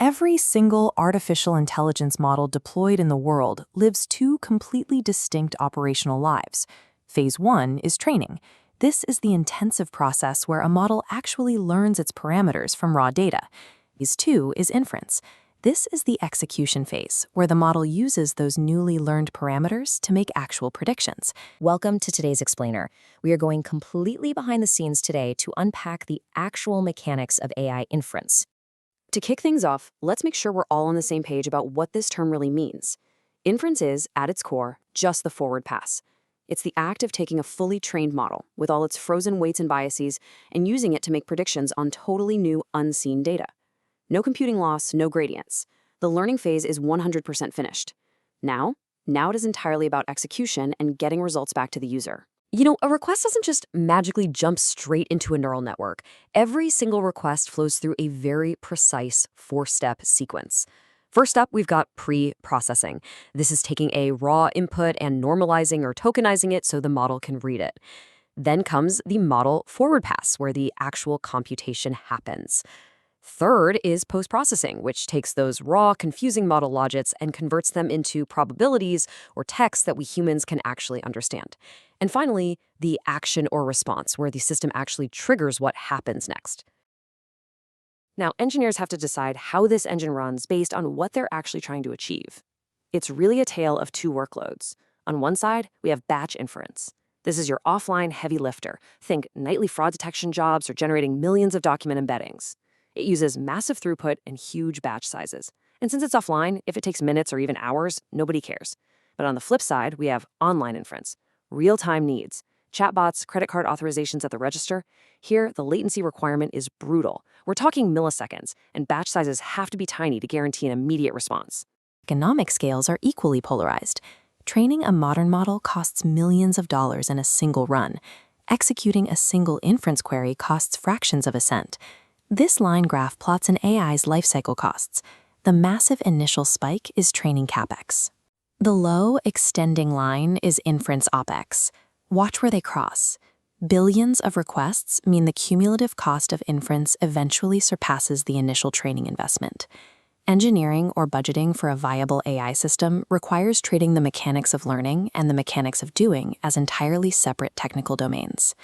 Every single artificial intelligence model deployed in the world lives two completely distinct operational lives. Phase 1 is training. This is the intensive process where a model actually learns its parameters from raw data. Phase 2 is inference. This is the execution phase, where the model uses those newly learned parameters to make actual predictions. Welcome to today's Explainer. We are going completely behind the scenes today to unpack the actual mechanics of AI inference. To kick things off, let's make sure we're all on the same page about what this term really means. Inference is, at its core, just the forward pass. It's the act of taking a fully trained model, with all its frozen weights and biases, and using it to make predictions on totally new, unseen data. No computing loss, no gradients. The learning phase is 100% finished. Now it is entirely about execution and getting results back to the user. A request doesn't just magically jump straight into a neural network. Every single request flows through a very precise 4-step sequence. First up, we've got pre-processing. This is taking a raw input and normalizing or tokenizing it so the model can read it. Then comes the model forward pass, where the actual computation happens. Third is post-processing, which takes those raw, confusing model logics and converts them into probabilities or text that we humans can actually understand. And finally, the action or response, where the system actually triggers what happens next. Now, engineers have to decide how this engine runs based on what they're actually trying to achieve. It's really a tale of two workloads. On one side, we have batch inference. This is your offline heavy lifter. Think nightly fraud detection jobs or generating millions of document embeddings. It uses massive throughput and huge batch sizes. And since it's offline, if it takes minutes or even hours, nobody cares. But on the flip side, we have online inference, real-time needs, chatbots, credit card authorizations at the register. Here, the latency requirement is brutal. We're talking milliseconds, and batch sizes have to be tiny to guarantee an immediate response. Economic scales are equally polarized. Training a modern model costs millions of dollars in a single run. Executing a single inference query costs fractions of a cent. This line graph plots an AI's lifecycle costs. The massive initial spike is training CapEx. The low, extending line is inference OpEx. Watch where they cross. Billions of requests mean the cumulative cost of inference eventually surpasses the initial training investment. Engineering or budgeting for a viable AI system requires treating the mechanics of learning and the mechanics of doing as entirely separate technical domains.